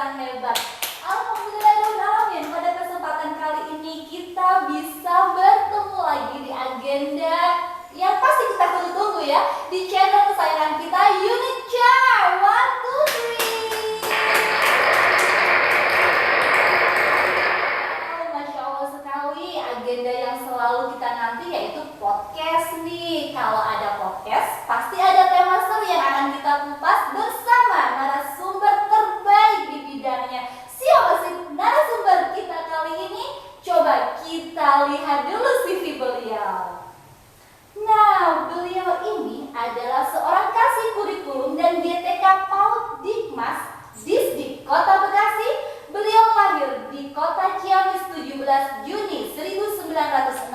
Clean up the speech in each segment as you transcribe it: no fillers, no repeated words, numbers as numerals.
orang hebat. Alhamdulillahirrahmanirrahim, pada kesempatan kali ini kita bisa bertemu lagi di agenda yang pasti kita tunggu-tunggu ya, di channel kesayangan kita, Unique Child 1, 2, 3. Oh, Masya Allah sekali, agenda yang selalu kita nanti yaitu podcast nih. Kalau ada podcast, pasti ada tema seru yang akan kita kupas bersama narasumber terbaik di bidangnya. Siapa sih narasumber kita kali ini? Coba kita lihat dulu CV beliau. Nah, beliau ini adalah seorang kasih kurikulum dan GTK PAUD Dikmas Disdik Kota Bekasi. Beliau lahir di Kota Ciamis 17 Juni 1967.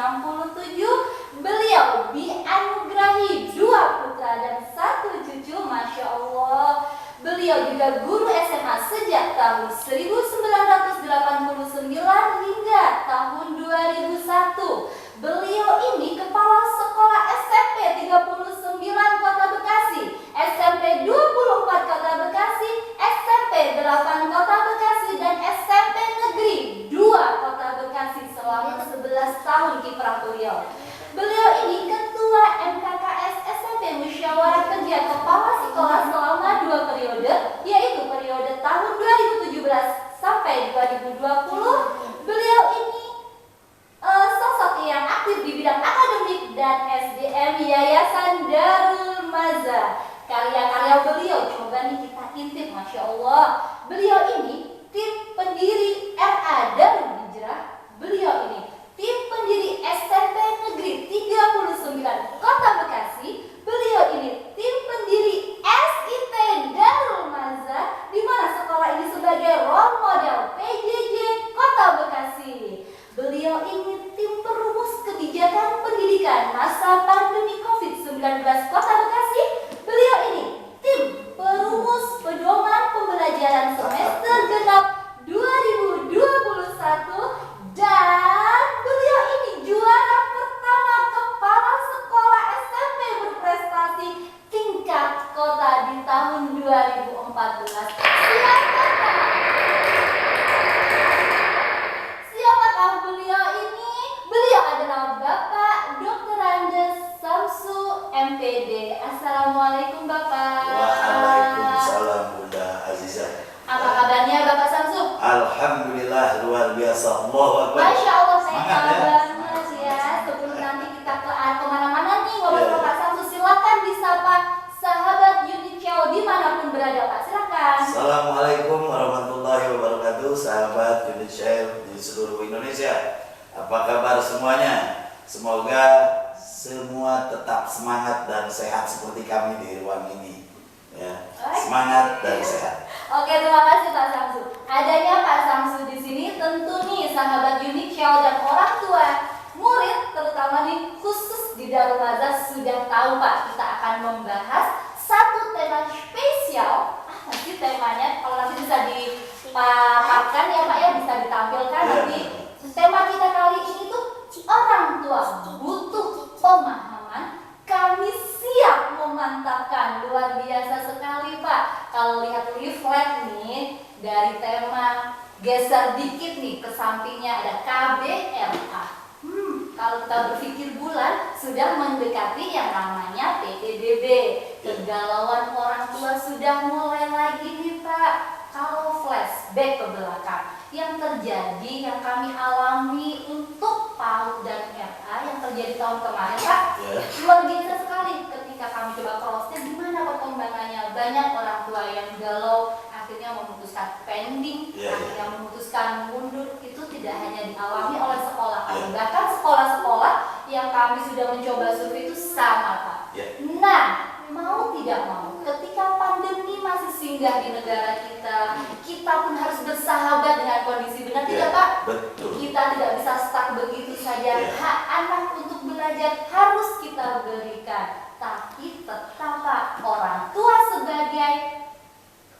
Beliau dianugerahi 2 putra dan 1 cucu, Masya Allah. Beliau juga guru SMA sejak tahun 1989 hingga tahun 2001. Beliau ini kepala sekolah SMP 39 Kota Bekasi, SMP 24 Kota Bekasi, SMP 8 Kota Bekasi, dan SMP Negeri 2 Kota Bekasi selama 11 tahun kiprah beliau. Beliau ini ketua MKKS SMP Musyawarah Kerja Kepala Sekolah selama 2 periode, yaitu periode tahun 2017 sampai 2020. Beliau ini sosok yang aktif di bidang akademik dan SDM Yayasan Darul Maza. Karya-karya beliau coba nih kita intip, Masya Allah. Beliau ini tim pendiri RA Darul Hijrah. Beliau ini tim pendiri SMP Negeri 39 Kota Bekasi. Beliau ini tim pendiri SIT Darul Maza, di mana sekolah ini sebagai role model PJJ Kota Bekasi. Beliau ini tim perumus kebijakan pendidikan masa pandemi COVID-19 Kota Bekasi. Beliau ini tim perumus pedoman pembelajaran semester genap 2021, dan beliau ini juara pertama kepala sekolah SMP berprestasi tingkat kota di tahun 2014. Siapakah beliau ini? Beliau adalah Bapak Dr. Andes Samsu MPD. Assalamualaikum Bapak. Waalaikumsalam Bunda Azizah. Apa kabarnya Bapak Samsu? Alhamdulillah, luar biasa. Allahu Akbar. Masya Allah, saya Semangat, banget ya. Sebelum nanti kita kemana-mana nih ngobrol Bapak Samsu, silakan disapa sahabat Unique Child dimanapun berada Pak. Silakan. Assalamualaikum warahmatullahi wabarakatuh, sahabat Unique Child di seluruh Indonesia. Apa kabar semuanya? Semoga semua tetap semangat dan sehat seperti kami di ruang ini. Ya, semangat dan sehat. Oke, terima kasih Pak Samsu. Adanya Pak Samsu di sini tentu nih sahabat Unique Child dan orang tua murid, terutama nih khusus di Darul Maza sudah tahu Pak, kita akan membahas satu tema spesial. Apa sih temanya? Kalau nanti bisa dipaparkan ya Pak ya, bisa ditampilkan nanti. Tema kita kali ini tuh orang tua butuh pemahaman. Kami siap memantapkan, luar biasa sekali Pak. Kalau lihat leaflet nih dari tema, geser dikit nih ke sampingnya ada KBRA. Kalau kita berpikir bulan sudah mendekati yang namanya PPDB. Kegalauan orang tua sudah mulai lagi nih Pak. Kalau flashback ke belakang, yang terjadi, yang kami alami untuk PAUD dan RA yang terjadi tahun kemarin Pak, luar biasa sekali. Ketika kami coba cross-check gimana perkembangannya, banyak orang tua yang galau, akhirnya memutuskan pending, akhirnya memutuskan mundur. Itu tidak hanya dialami oleh sekolah kami, bahkan sekolah-sekolah yang kami sudah mencoba survei itu sama Pak. Nah, mau tidak mau, ketika pandemi masih singgah di negara kita, kita pun harus bersahabat dengan kondisi, benar tidak Pak? Betul. Kita tidak bisa stuck begitu saja. Hak anak untuk belajar harus kita berikan. Tapi tetap Pak, orang tua sebagai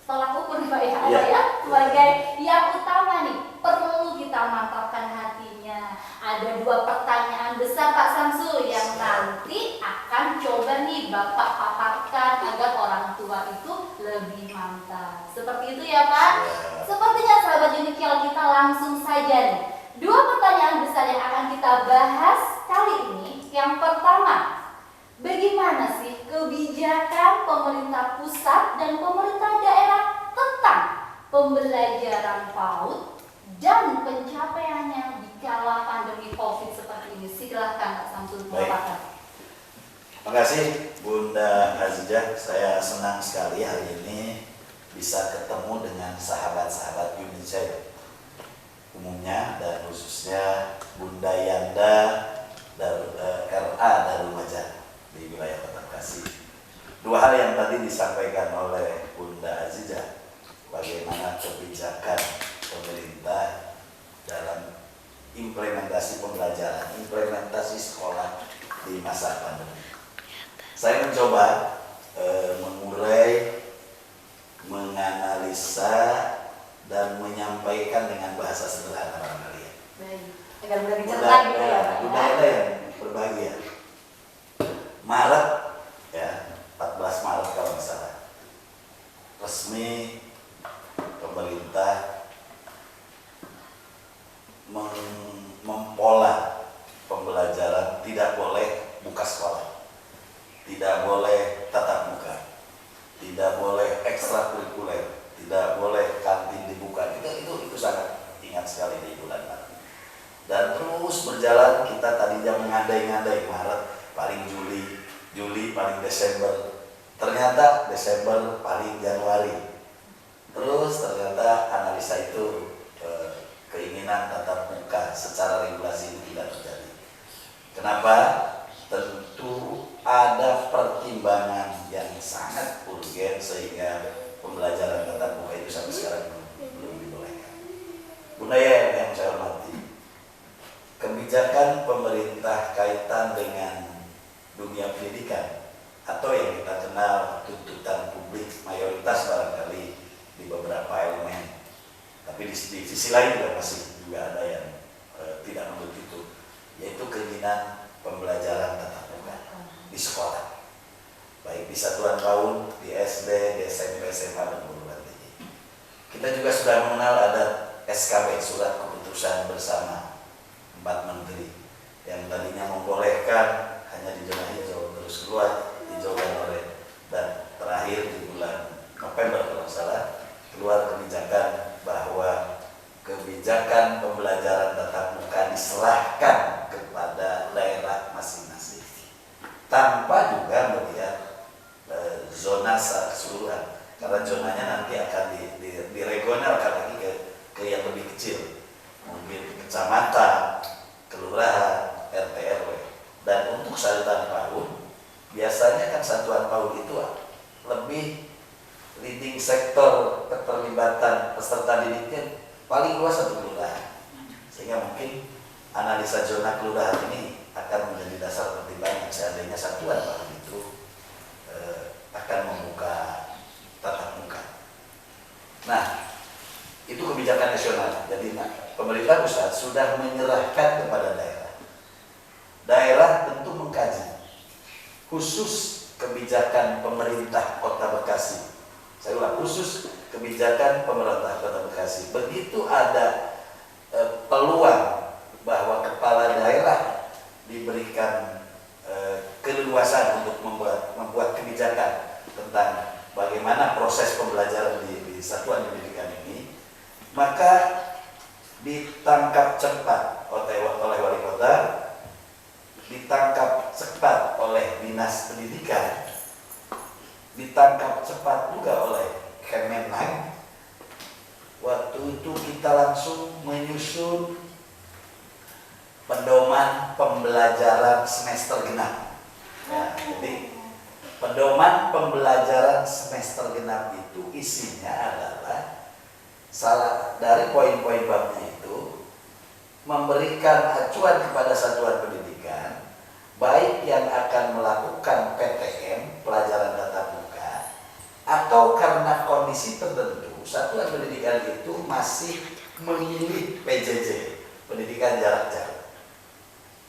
tolak ukur Pak ya, sebagai yang utama nih, perlu kita mantapkan hatinya. Ada 2 pertanyaan besar Pak Samsu yang nanti akan coba nih Bapak paparkan agar orang tua itu lebih mantap. Seperti itu ya Pak. sepertinya sahabat Unikial kita langsung saja nih. Dua pertanyaan besar yang akan kita bahas kali ini. Yang pertama, bagaimana sih kebijakan pemerintah pusat dan pemerintah daerah tentang pembelajaran PAUD dan pencapaiannya di kala pandemi COVID seperti ini? Silahkan Pak Samsul mengatakan. Terima kasih Bunda Azizah. Saya senang sekali hari ini bisa ketemu dengan sahabat-sahabat UNICEF umumnya dan khususnya Bunda Yanda RA dari Lumajang di wilayah Kota Bekasi. Dua hal yang tadi disampaikan oleh Bunda Azizah, bagaimana kebijakan pemerintah dalam implementasi pembelajaran, implementasi sekolah di masa pandemi. Saya mencoba mengurai, menganalisa, dan menyampaikan dengan bahasa sederhana barangkali ya. Baik, agar mudah dicerna gitu ya Pak. Bunda yang berbahagia. Maret ya, 14 Maret kalau nggak salah, resmi pemerintah mempola pembelajaran, tidak boleh buka sekolah, tidak boleh tatap muka, tidak boleh ekstrakurikuler, tidak boleh kantin dibuka. Itu sangat ingat sekali di bulan Maret. Dan terus berjalan, kita tadinya mengandai-ngandai Maret paling Juli paling Desember. Ternyata Desember paling Januari. Terus ternyata analisa itu keinginan tatap muka secara regulasi itu tidak terjadi. Kenapa? Tentu ada pertimbangan yang sangat urgen sehingga pembelajaran tatap muka itu sampai sekarang belum dibolehkan. Bunda yang saya hormati, kebijakan pemerintah kaitan dengan dunia pendidikan atau yang kita kenal tuntutan publik mayoritas barangkali di beberapa elemen, tapi di sisi lain juga masih ada yang tidak menurut itu, yaitu keinginan pembelajaran tatap muka di sekolah, baik di satuan PAUD, di SD, di SMP, SMA, dan perguruan tinggi. Kita juga sudah mengenal ada SKB, Surat Keputusan Bersama 4 Menteri, yang tadinya membolehkan hanya di zona hijau, terus keluar hijau dan oranye, dan terakhir di bulan November kalau salah keluar kebijakan bahwa kebijakan pembelajaran tatap muka diserahkan kepada daerah masing-masing tanpa juga melihat zona secara keseluruhan, karena zonanya nanti akan diregionalkan lagi ke yang lebih kecil, mungkin kecamatan, kelurahan, RT RW. Dan untuk satuan PAUD, biasanya kan satuan PAUD itu lebih leading sektor keterlibatan peserta didiknya paling luas satu kelurahan, sehingga mungkin analisa zona kelurahan ini akan menjadi dasar pertimbangan seandainya satuan PAUD itu akan membuka tatap muka. Nah, itu kebijakan nasional. Jadi pemerintah pusat sudah menyerahkan kepada daerah. Daerah tentu mengkaji khusus kebijakan pemerintah Kota Bekasi. Saya ulang, khusus kebijakan pemerintah Kota Bekasi. Begitu ada peluang bahwa kepala daerah diberikan keleluasan untuk membuat kebijakan tentang bagaimana proses pembelajaran di satuan pendidikan ini, maka ditangkap cepat oleh wali kota, ditangkap cepat oleh dinas pendidikan, ditangkap cepat juga oleh Kemenag. Waktu itu kita langsung menyusun pedoman pembelajaran semester genap. Ya, jadi pedoman pembelajaran semester genap itu isinya adalah salah dari poin-poin babnya itu memberikan acuan kepada satuan pendidikan, baik yang akan melakukan PTM, pelajaran tatap muka, atau karena kondisi tertentu satuan pendidikan itu masih memilih PJJ, pendidikan jarak jauh.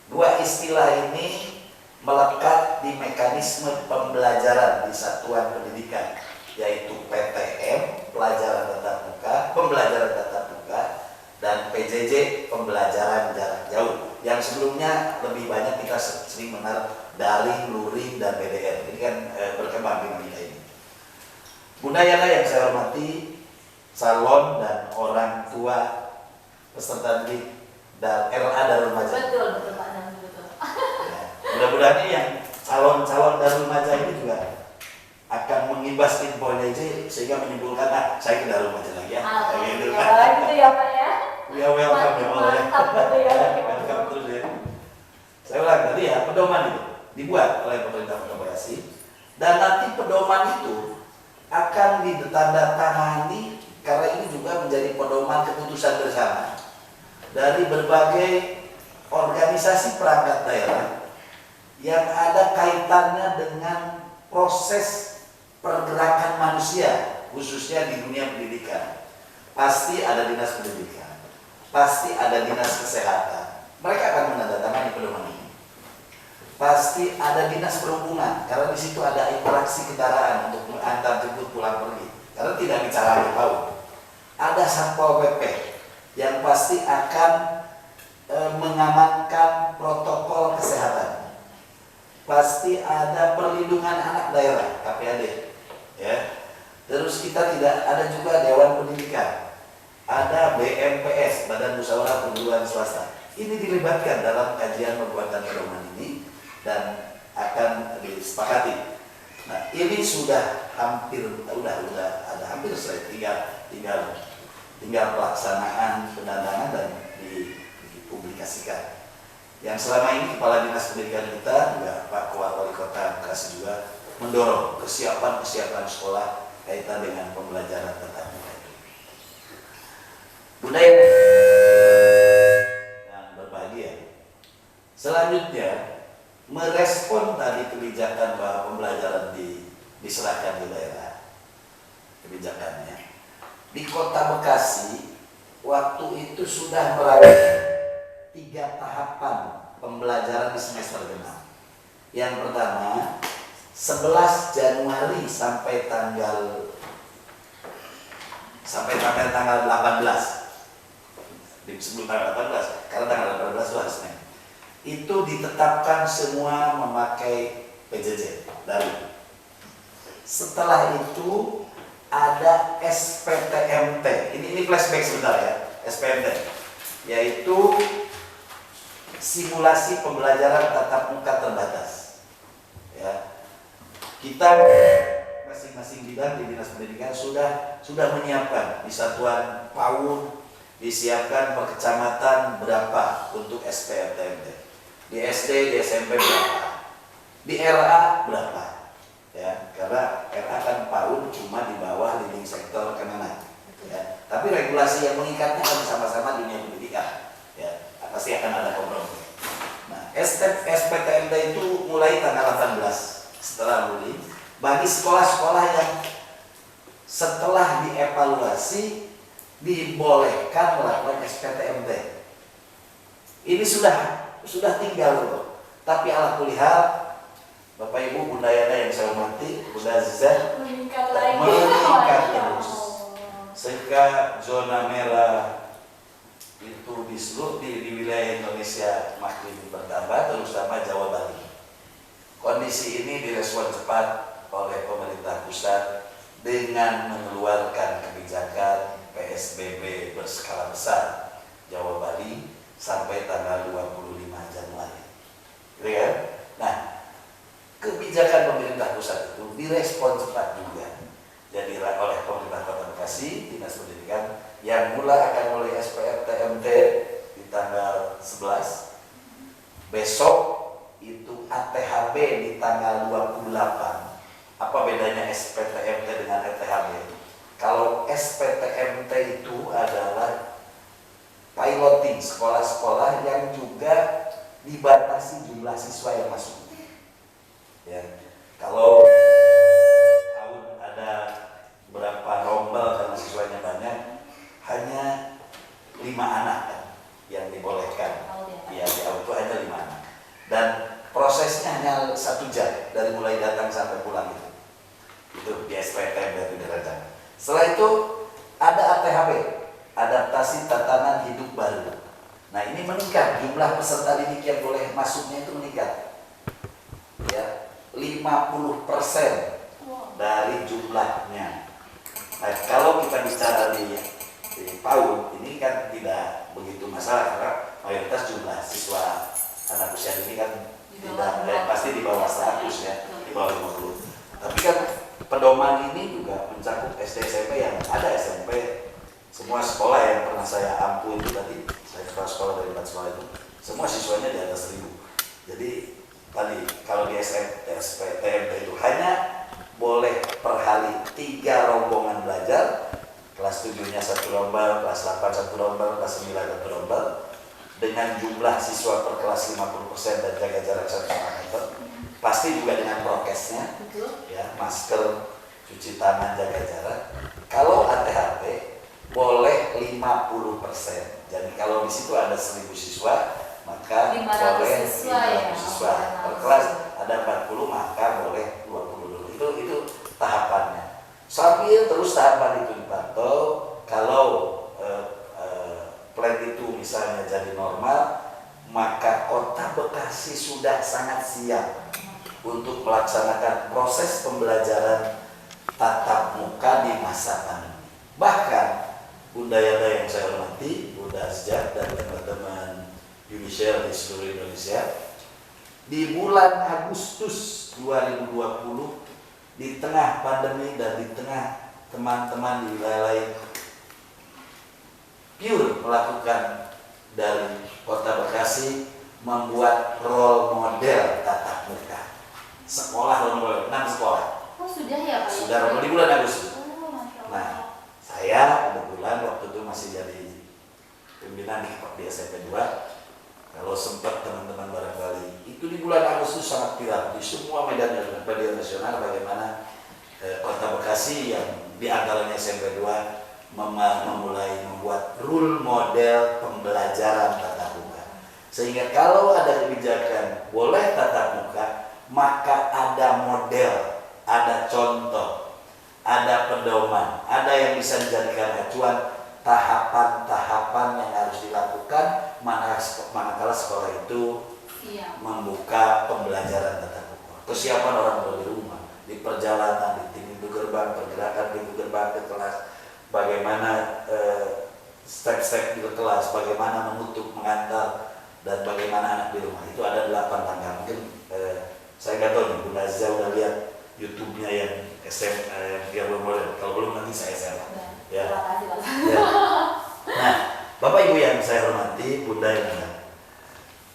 Dua istilah ini melekat di mekanisme pembelajaran di satuan pendidikan, yaitu PTM, pelajaran tatap muka, pembelajaran tatap muka dan PJJ pembelajaran jarak jauh. Yang sebelumnya lebih banyak kita sering mendengar daring, luring, dan BDR. Ini kan berkembang dinamika ini. Bunda Yana yang saya hormati, calon dan orang tua peserta didik dan RA dan remaja. Betul Pak Dan, betul. Ya, mudah-mudahan ini yang calon-calon dan remaja ini juga akan mengimbas infonya aja sehingga menyimpulkan, saya ke dalam remaja lagi ya. Gitu ya Pak ya. Ya welcome ya Pak. Mantap gitu ya. Welcome terus ya. Saya ulang tadi ya, pedoman itu dibuat oleh pemerintah Kota Bekasi dan nanti pedoman itu akan ditandatangani karena ini juga menjadi pedoman keputusan bersama dari berbagai organisasi perangkat daerah yang ada kaitannya dengan proses pergerakan manusia khususnya di dunia pendidikan. Pasti ada dinas pendidikan, pasti ada dinas kesehatan, mereka akan menandatangani pedoman ini. Pasti ada dinas perhubungan karena di situ ada interaksi kendaraan untuk mengantar jemput pulang pergi karena tidak bicara jauh. Ada satpol pp yang pasti akan mengamankan protokol kesehatan. Pasti ada perlindungan anak daerah KPAD, ya. Terus kita tidak ada juga Dewan Pendidikan, ada BMPS Badan Musyawarah Perguruan Swasta. Ini dilibatkan dalam kajian pembuatan pedoman ini dan akan disepakati. Nah, ini sudah hampir ada hampir selesai, tinggal pelaksanaan pendandangan dan dipublikasikan. Yang selama ini Kepala Dinas Pendidikan kita juga Pak Wali Kota Bekasi juga mendorong kesiapan sekolah kaitan dengan pembelajaran tatap muka itu. Budaya dan berbahagia. Selanjutnya merespon tadi kebijakan bahwa pembelajaran diserahkan di daerah kebijakannya. Di Kota Bekasi waktu itu sudah melalui 3 tahapan pembelajaran di semester genap. Yang pertama 11 Januari sampai tanggal 18. Sebelum tanggal 18 karena tanggal 18 harusnya itu ditetapkan semua memakai PJJ daring. Setelah itu ada SPTMT. Ini flashback sebentar ya. SPMT yaitu simulasi pembelajaran tatap muka terbatas. Ya. Kita masing-masing bidang di Dinas Pendidikan sudah menyiapkan di satuan PAUD, disiapkan per kecamatan berapa untuk SPTMT. Di SD, di SMP berapa, di RA berapa, ya karena RA kan PAUD cuma di bawah leading sektor Kemenak, ya. Tapi regulasi yang mengikatnya kan sama-sama dunia pendidikan, ya pasti akan ada kompromi. Nah, SPTMT itu mulai tanggal 18 setelah Juli bagi sekolah-sekolah yang setelah dievaluasi dibolehkan melakukan SPTMT. Ini sudah tinggal loh. Tapi ala kulihal Bapak Ibu Bunda Yana yang saya hormati, Bunda Aziza meningkat terus. Sehingga zona merah itu di seluruh di wilayah Indonesia makin bertambah, terutama Jawa Bali. Kondisi ini direspon cepat oleh pemerintah pusat dengan mengeluarkan kebijakan PSBB berskala besar Jawa Bali sampai tanggal 25 Januari. Gitu kan? Nah, kebijakan pemerintah pusat itu direspon cepat juga. Jadi oleh pemerintah Kota Bekasi, Dinas Pendidikan yang akan mulai SPTMT di tanggal 11. Besok itu ATHB di tanggal 28. Apa bedanya SPTMT dengan ATHB? Kalau SPTMT itu adalah piloting sekolah-sekolah yang juga dibatasi jumlah siswa yang masuk. Ya, kalau tahun ada berapa rombel karena siswanya banyak, hanya 5 anak kan yang dibolehkan. Ya, di auto hanya 5 anak. Dan prosesnya hanya 1 jam dari mulai datang sampai pulang itu di SPTM dari Derajat. Setelah itu ada ATHB adaptasi tatanan hidup baru. Nah ini meningkat, jumlah peserta didik yang boleh masuknya itu meningkat. Ya, 50% dari jumlahnya. Nah kalau kita bicara di PAUD, ini kan tidak begitu masalah karena mayoritas jumlah siswa anak usia ini kan pasti di bawah 100 ya, di bawah 50. Tapi kan pedoman ini juga mencakup SD SMP yang ada SMP, semua sekolah yang pernah saya ampu itu tadi, saya sekolah dari 4 sekolah itu, semua siswanya di atas 1000. Jadi tadi kalau di SPTMP itu hanya boleh per hari 3 rombongan belajar, kelas 7-nya 1 rombel, kelas 8 1 rombel, kelas 9 1 rombel, dengan jumlah siswa per kelas 50% dan jaga jarak 1 meter. Pasti juga dengan prokesnya, ya, masker, cuci tangan, jaga jarak. Kalau ATHP boleh 50%. Jadi kalau di situ ada 1000 siswa, maka boleh 500 siswa. Per kelas ada 40, maka boleh 20 dulu. Itu tahapannya. Sambil terus tahapan itu dipantau. Kalau plan itu misalnya jadi normal, maka Kota Bekasi sudah sangat siap untuk melaksanakan proses pembelajaran tatap muka di masa pandemi. Bahkan Bunda Yanda yang saya hormati, Bunda Asjad dan teman-teman Unishare di seluruh Indonesia, di bulan Agustus 2020, di tengah pandemi dan di tengah teman-teman di wilayah lain pure melakukan dari Kota Bekasi membuat role model tatap muka. Sekolah role model, 6 sekolah. Oh sudah ya Pak? Sudah di bulan Agustus. Oh, Masya Allah. Nah, saya kebetulan waktu itu masih jadi pimpinan di SMP 2. Kalau sempat teman-teman barangkali, itu di bulan Agustus sangat viral di semua media nasional bagaimana Kota Bekasi yang diantaranya SMP 2 memulai membuat rule model pembelajaran tatap muka. Sehingga kalau ada kebijakan boleh tatap muka, maka ada model, ada contoh, ada pedoman, ada yang bisa dijadikan acuan tahapan-tahapan yang harus dilakukan manakala sekolah itu membuka pembelajaran tatap muka. Kesiapan orang tua di rumah, di perjalanan, di pintu gerbang, pergerakan pintu gerbang ke kelas, bagaimana step-step di kelas, bagaimana menutup, mengantar, dan bagaimana anak di rumah. Itu ada 8 langkah. Mungkin saya nggak tahu nih, Bunda Aziza udah lihat YouTube-nya yang yang belum boleh. Kalau belum nanti saya share. Ya. Terima kasih Pak. Ya. Nah, Bapak Ibu yang saya hormati, Bunda yang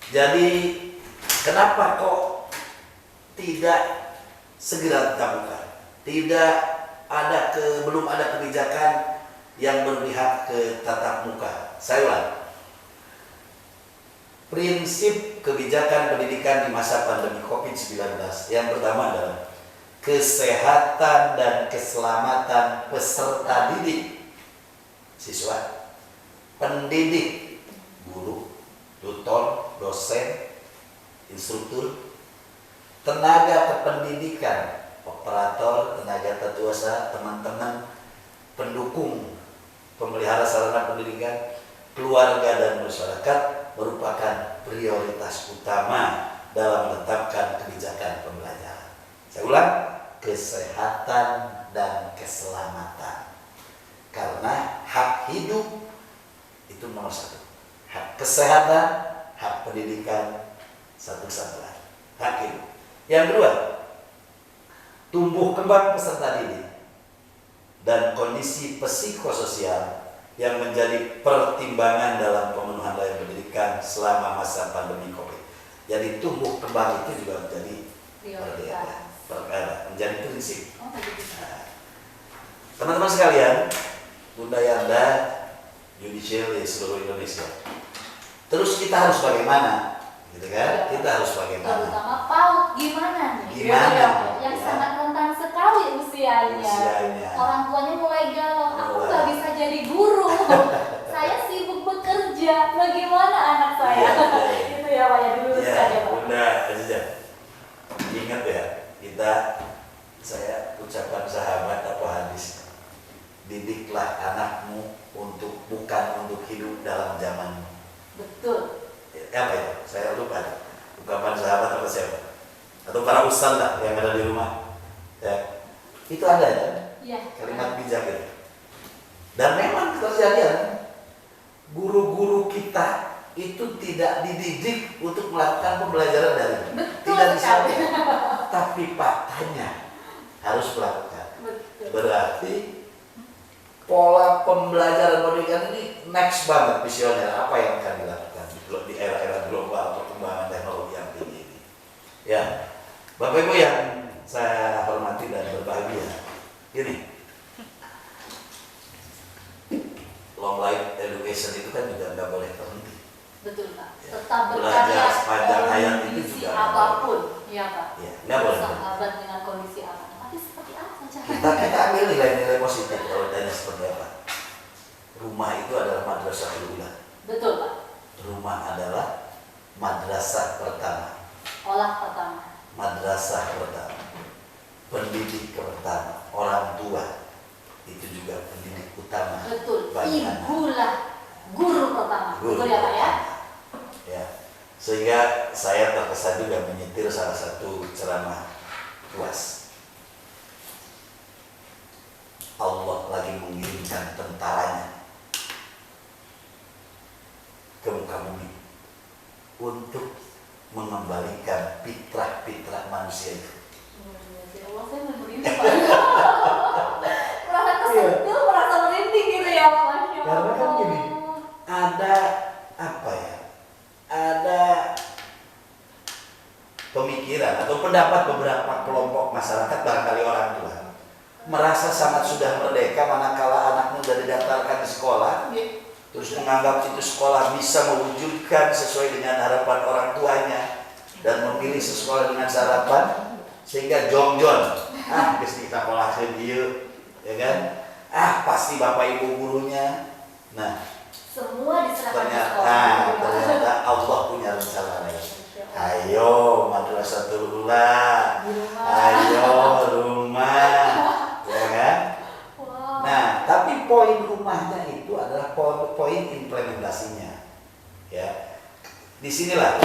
jadi kenapa kok tidak segera tatap muka? Belum ada kebijakan yang berpihak ke tatap muka. Saya ulang. Prinsip kebijakan pendidikan di masa pandemi COVID-19 yang pertama adalah kesehatan dan keselamatan peserta didik, siswa, pendidik, guru, tutor, dosen, instruktur, tenaga kependidikan, operator, tenaga tata usaha, teman-teman pendukung, pemelihara sarana pendidikan, keluarga dan masyarakat merupakan prioritas utama dalam menetapkan kebijakan pembelajaran. Saya ulang, kesehatan dan keselamatan. Karena hak hidup itu nomor 1. Hak kesehatan, hak pendidikan satu-satunya. Hak hidup. Yang kedua, tumbuh kembang peserta didik dan kondisi psikososial yang menjadi pertimbangan dalam pemenuhan layanan pendidikan selama masa pandemi COVID. Jadi tumbuh kembang itu juga menjadi menjadi prinsip. Nah, teman-teman sekalian, Bunda Yanda, Judicial di seluruh Indonesia. Terus kita harus bagaimana? Gitu kan? Kita harus bagaimana? Terutama PAUD gimana nih? Gimana? Yang sangat rentan sekali usianya. Orang tuanya mulai galau. Aku nggak bisa jadi guru. Saya sibuk bekerja. Bagaimana anak saya? Itu ya Pak ya, dulu saja Pak. Bunda Aziza, ingat ya, saya ucapkan sahabat atau hadis, didiklah anakmu bukan untuk hidup pesan lah yang ada di rumah. Ya. Itu ada ya, Iya. kalimat bijak itu. Dan memang terjadi ya, guru-guru kita itu tidak dididik untuk melakukan pembelajaran daring. Betul Tidak bisa, sekali. tapi faktanya harus melakukan. Betul. Berarti pola pembelajaran pendidikan ini next banget, visioner. Apa yang akan dilakukan di era-era global perkembangan teknologi yang tinggi ini? Ya, Bapak Ibu yang saya hormati dan berbahagia, ini long life education itu kan juga nggak boleh berhenti. Betul Pak. Ya. Tetap Belajar berkarya sepanjang hayat itu kondisi juga apapun, ya Pak. Ya, nggak boleh. Sahabat dengan kondisi apa? Tapi seperti apa cara? Kita ambil nilai-nilai positif kalau ditanya seperti apa. Rumah itu adalah madrasah ula. Betul Pak. Rumah adalah madrasah pertama. Olah pertama. Madrasah pertama. Pendidik pertama. Orang tua itu juga pendidik utama. Betul. bagi anak. Ibulah guru pertama. Guru Betul ya Pak ya? Ya. Sehingga saya terkesan juga menyetir salah satu ceramah UAS. Allah lagi mengirimkan tentaranya ke muka bumi untuk mengembalikan fitrah-fitrah manusia itu. Ya Allah, saya merinding Pak. Merasa tersentuh, merasa merinding gitu ya Pak. Masya Allah. Karena kan gini, ada apa ya? Ada pemikiran atau pendapat beberapa kelompok masyarakat, barangkali orang tua, merasa sangat sudah merdeka manakala anaknya sudah didaftarkan di sekolah, terus menganggap itu sekolah bisa mewujudkan sesuai dengan harapan orang tuanya dan memilih sekolah dengan harapan, sehingga jongjon, geus dikapolakeun ieu, ya kan? Pasti bapak ibu gurunya. Nah, Semua diserahkan ke sekolah. ternyata Allah punya rencana lain. Ayo madrasatul ula, Di rumah. ayo rumah, ya kan? Wow. Nah, tapi poin rumahnya itu adalah poin implementasinya. Ya, disinilah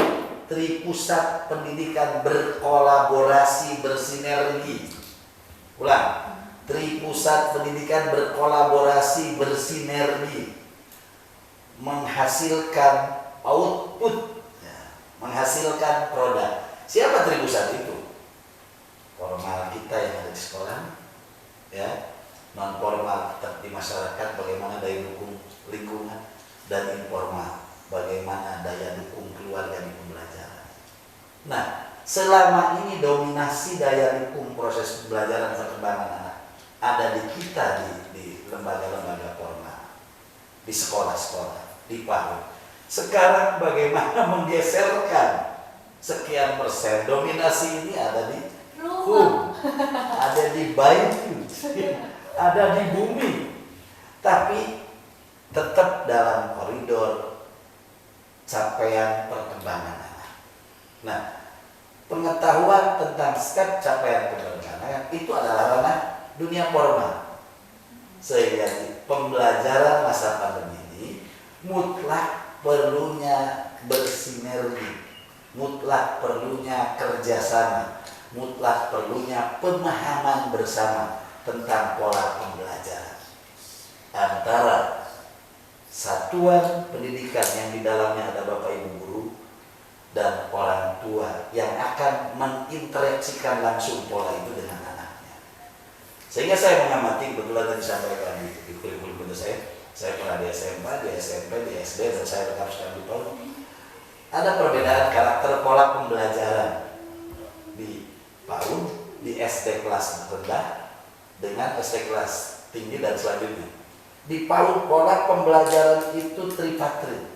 Tripusat Pendidikan berkolaborasi bersinergi. Ulang, Tripusat Pendidikan berkolaborasi bersinergi, menghasilkan output, ya, menghasilkan produk. Siapa Tripusat itu? Formal kita yang ada di sekolah, ya, non formal kita di masyarakat, bagaimana daya dukung lingkungan, dan informal bagaimana daya dukung keluarga di pembelajaran. Nah, selama ini dominasi daya dukung proses pembelajaran perkembangan anak ada di kita di lembaga-lembaga formal, di sekolah-sekolah, di PAUD. Sekarang bagaimana menggeserkan sekian persen dominasi ini ada di Rumah. ada di bayu, ada di bumi, tapi tetap dalam koridor capaian perkembangan anak. Nah, pengetahuan tentang step capaian perkembangan anak itu adalah ranah dunia formal. Sehingga pembelajaran masa pandemi ini mutlak perlunya bersinergi, mutlak perlunya kerjasama, mutlak perlunya pemahaman bersama tentang pola pembelajaran antara satuan pendidikan yang di dalamnya ada bapak ibu guru dan orang tua yang akan menginteraksikan langsung pola itu dengan anaknya. Sehingga saya mengamati, kebetulan tadi disampaikan di kurikulum itu saya pernah di SMP, di SD, dan saya tetap sekarang di PAUD. Ada perbedaan karakter pola pembelajaran di PAUD, di SD kelas rendah dengan SD kelas tinggi dan selanjutnya. Di PAUD pola pembelajaran itu tripatri,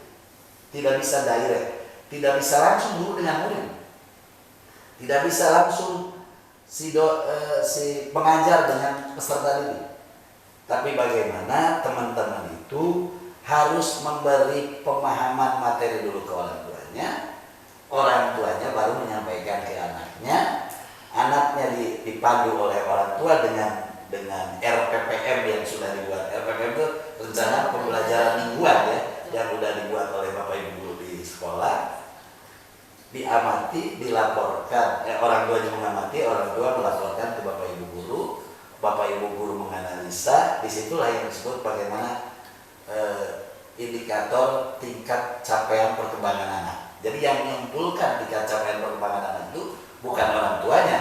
tidak bisa direct, tidak bisa langsung guru dengan murid, tidak bisa langsung si pengajar dengan peserta didik. Tapi bagaimana teman-teman itu harus memberi pemahaman materi dulu ke orang tuanya baru menyampaikan ke anaknya dipandu oleh orang tua dengan RPPM yang sudah dibuat. RPPM itu rencana pembelajaran mingguan ya, yang sudah dibuat oleh bapak ibu guru di sekolah, diamati, dilaporkan melaporkan, orang tuanya mengamati, orang tua melaporkan ke bapak ibu guru, bapak ibu guru menganalisa. Disitulah yang disebut bagaimana indikator tingkat capaian perkembangan anak. Jadi yang menyimpulkan tingkat capaian perkembangan anak itu bukan orang tuanya,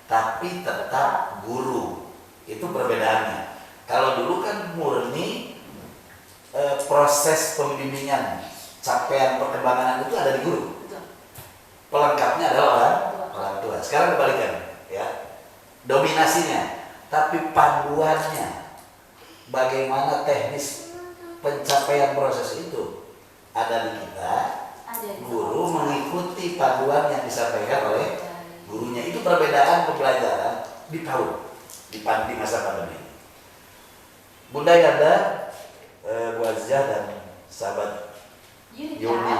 tapi tetap guru. Itu perbedaannya. Kalau dulu kan murni proses pembimbingan capaian perkembangan anak itu ada di guru. Pelengkapnya adalah orang tua. Sekarang kebalikan, ya. Dominasinya, tapi panduannya, bagaimana teknis pencapaian proses itu ada di kita. Guru mengikuti panduan yang disampaikan oleh gurunya. Itu perbedaan pembelajaran di PAUD, di masa pandemi. Bunda Yanda, Bu Azizah dan sahabat Yuni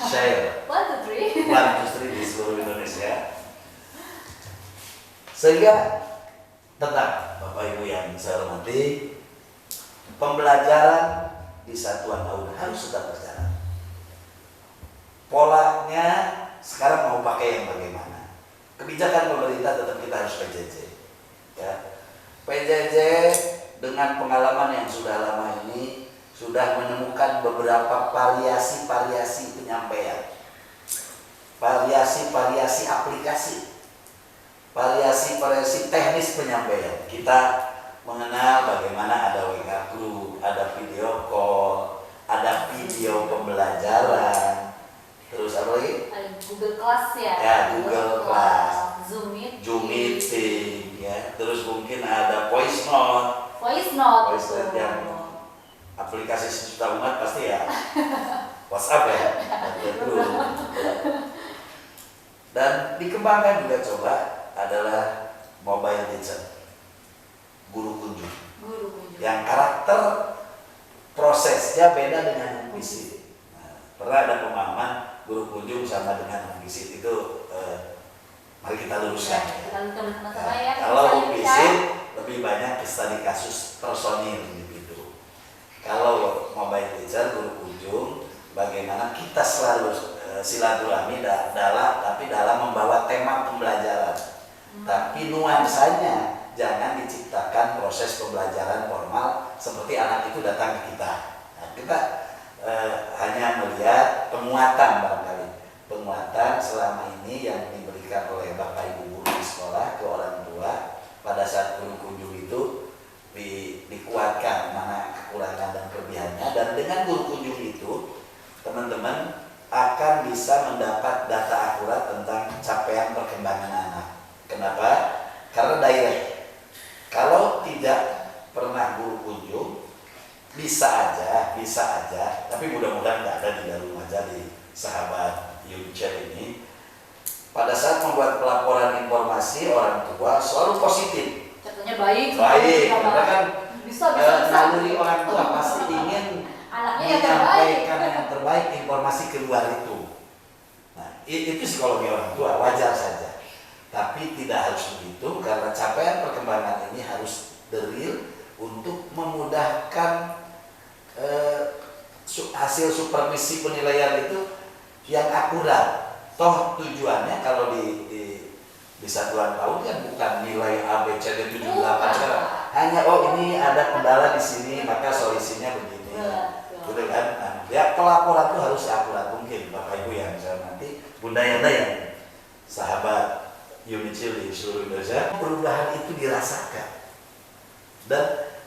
share 1, 2, 3 di seluruh Indonesia. Sehingga tetap Bapak Ibu yang saya hormati, pembelajaran di satuan PAUD harus tetap berjalan. Polanya sekarang mau pakai yang bagaimana? Kebijakan pemerintah tetap kita harus PJJ. Ya. PJJ dengan pengalaman yang sudah lama ini sudah menemukan beberapa variasi-variasi penyampaian, variasi-variasi aplikasi, variasi-variasi teknis penyampaian. Kita mengenal bagaimana ada WA Group, ada video call, ada video pembelajaran, terus apa lagi? Ada Google Class ya. Ya, Google Class, Zoom Meeting, ya. Terus mungkin ada Voice Note yang aplikasi sejuta umat pasti ya. WhatsApp ya. Dan dikembangkan juga coba adalah mobile teacher, guru kunjung. Yang karakter prosesnya beda dengan yang visit. Pernah ada pemahaman guru kunjung sama dengan yang visit itu, mari kita luruskan. Kalau visit lebih banyak studi kasus personil gitu. Kalau mobile teacher, guru kunjung, bagaimana kita selalu silaturahmi dalam membawa tema pembelajaran. Tapi nuansanya jangan diciptakan proses pembelajaran formal seperti anak itu datang ke kita. Nah, kita hanya melihat penguatan barangkali. Penguatan selama ini yang diberikan oleh Bapak Ibu guru di sekolah ke orang tua pada saat guru kunjung itu dikuatkan mana kekurangan dan kelebihannya, dan dengan guru kunjung itu teman-teman akan bisa mendapat data akurat tentang capaian perkembangan anak. Kenapa? Karena direct. Kalau tidak pernah guru kunjung, bisa aja, tapi mudah-mudahan nggak ada di dalam aja di sahabat Yuncel ini. Pada saat membuat pelaporan informasi, orang tua selalu positif. Contohnya baik, karena kan bisa. naluri orang tua pasti ingin menyampaikan yang terbaik informasi keluar itu. Nah, itu psikologi orang tua, wajar saja. Tapi tidak harus begitu, karena capaian perkembangan ini harus real untuk memudahkan hasil supervisi penilaian itu yang akurat. Toh tujuannya kalau di satuan PAUD kan bukan nilai A, B, C, D, 7, 8 sekarang. Hanya ini ada kendala di sini, maka solusinya begini. Gitu kan? Nah, ya pelaporan itu harus akurat mungkin. Bapak Ibu yang saya nanti, Bunda Yanda yang sahabat Unicil di seluruh Indonesia, perubahan itu dirasakan.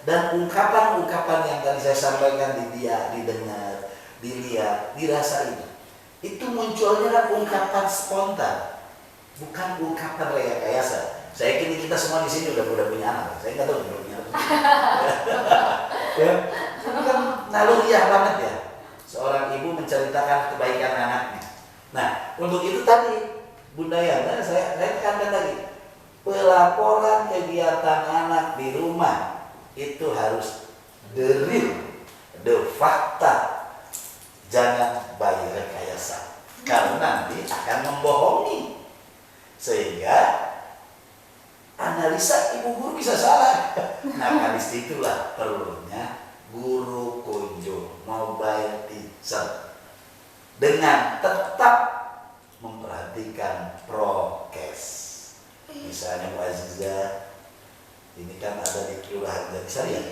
Dan ungkapan-ungkapan yang tadi saya sampaikan didengar, dilihat, dirasain, itu munculnya ungkapan spontan, bukan ungkapan rekayasa. Saya yakin kita semua di sini udah punya anak. Saya nggak tahu udah punya anak. Ya, itu kan naluriah banget ya. Seorang ibu menceritakan kebaikan anaknya. Nah, untuk itu tadi Bunda Yana, saya tekankan lagi, pelaporan kegiatan anak di rumah itu harus the real, the fakta, jangan by rekayasa, karena nanti akan membohongi, sehingga analisa ibu guru bisa salah. Nah, disitulah perlunya guru kunjung, mobile teacher, dengan tetap memperhatikan prokes. misalnya Bu Aziza, ini kan ada di Kelurahan Jatisari ya.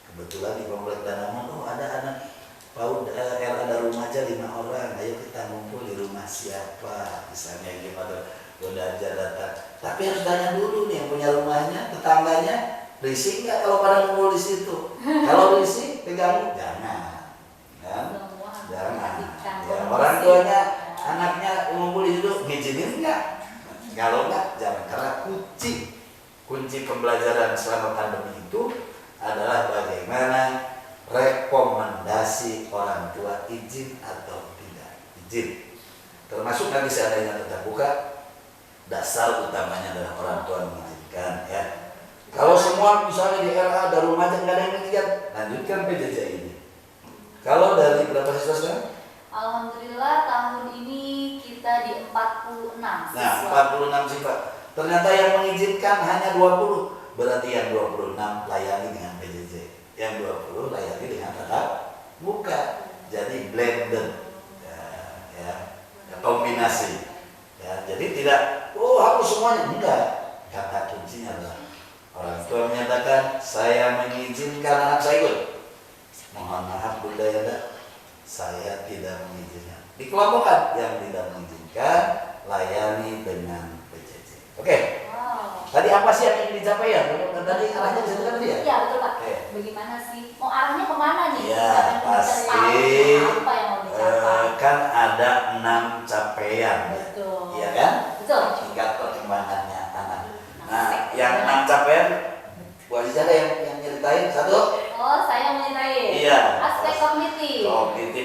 Kebetulan di Komplek Danamon, oh ada anak PAUD ada remaja 5 orang, ayo kita ngumpul di rumah siapa, misalnya gimana, udah aja datang. Tapi harus tanya dulu nih yang punya rumahnya, tetangganya, risih nggak kalau pada ngumpul di situ? Kalau risih, pegang jangan, kan? Jangan. Ya, orang tuanya, anaknya ngumpul di situ, ngizinin nggak? Kalau nggak, jangan. Karena kunci pembelajaran selama pandemi itu adalah bagaimana rekomendasi orang tua izin atau tidak izin. Termasuk nanti seandainya tetap buka, dasar utamanya adalah orang tua mengizinkan ya. Kalau semua misalnya di RA ada rumah nggak ada yang mengizinkan, lanjutkan PJJ ini. Kalau dari berapa siswa sekarang? Alhamdulillah tahun ini kita di 46 siswa. Nah, 46 siswa. Ternyata yang mengizinkan hanya 20. Berarti yang 26 layani dengan PJJ. Yang 20 layani dengan tatap muka. Jadi blended. Ya, kombinasi. Ya, jadi tidak harus semuanya, enggak. Kata kuncinya adalah orang tua menyatakan saya mengizinkan anak saya ikut. Mohon maaf Bunda Yanda, saya tidak mengizinkan. Dikelompokkan yang tidak mengizinkan layani dengan PJJ. Oke. Wow. Tadi apa sih yang ingin dicapai ya? Tadi arahnya di situ kan dia? Iya betul Pak. Oke. Bagaimana sih? Mau arahnya kemana nih? Ya pasti. Apa yang mau dicapai? Kan ada 6 capaian. Betul. Iya kan? Betul. Tingkat perkembangannya anak. Nah, yang 6 capaian, Bu Aziza ada yang nyeritain satu? Oh, saya mau nyeritain. Iya. Aspek kognitif.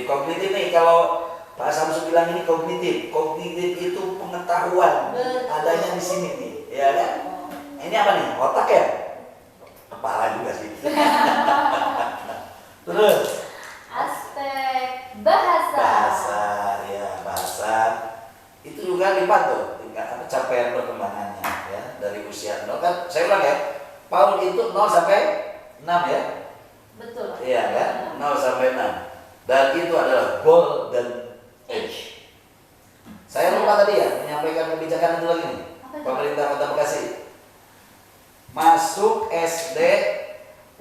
Kognitif nih kalau Pak Samsu bilang ini kognitif. Kognitif itu pengetahuan. Betul. Adanya di sini nih, ya kan? Ini apa nih? Otak ya? Kepala juga sih. Terus Aspek bahasa. Bahasa itu juga lipat tuh tingkat capaian perkembangannya ya dari usia 0 kan saya ulang ya, PAUD itu 0 sampai 6 ya. Betul. Iya kan? 0 sampai 6. Dan itu adalah golden age. Saya lupa tadi ya menyampaikan kebijakan itu lagi nih. Pemerintah Kota Bekasi. Masuk SD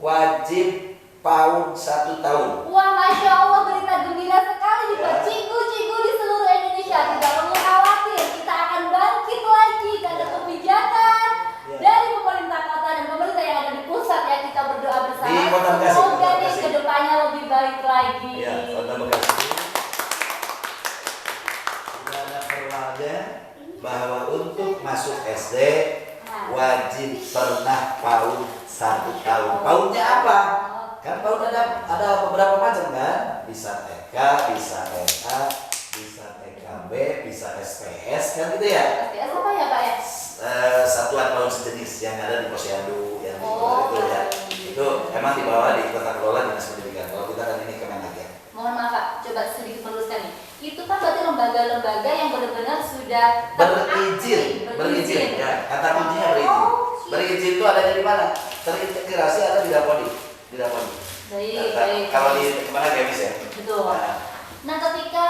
wajib PAUD 1 tahun. Wah, Masya Allah, berita gembira sekali nih Pak. Ya. Cikgu-cikgu di seluruh Indonesia tidak perlu khawatir, kita akan bangkit lagi karena kebijakan dari pemerintah kota dan pemerintah yang ada di pusat ya. Kita berdoa bersama. Di Kota Bekasi, Semoga Kota nih Bekasi. kedepannya lebih baik lagi. Ya, Kota Bekasi. Sudah ada perwalnya bahwa untuk masuk SD wajib pernah PAUD 1 tahun. PAUD-nya apa? Kan PAUD ada beberapa macam kan? Bisa TK, bisa TK, bisa TKB, bisa SPS kan gitu ya? SPS apa ya Pak ya? Satuan PAUD sejenis yang ada di Posyandu yang Oh, itu ya. Itu emang dibawa di Kota Kelola Dinas Pendidikan. Kalau kita kan ini Kemenak ya. Mohon maaf Pak, coba sedikit meluruskan nih. Itu kan berarti lembaga-lembaga yang benar-benar sudah berizin ya. Kata kuncinya berizin. Oh, Berizin itu adanya di mana? Terintegrasi ada di Dapodi. Di Dapodi. baik. Kalau di mana Gamis ya? Betul. Nah, Nah, ketika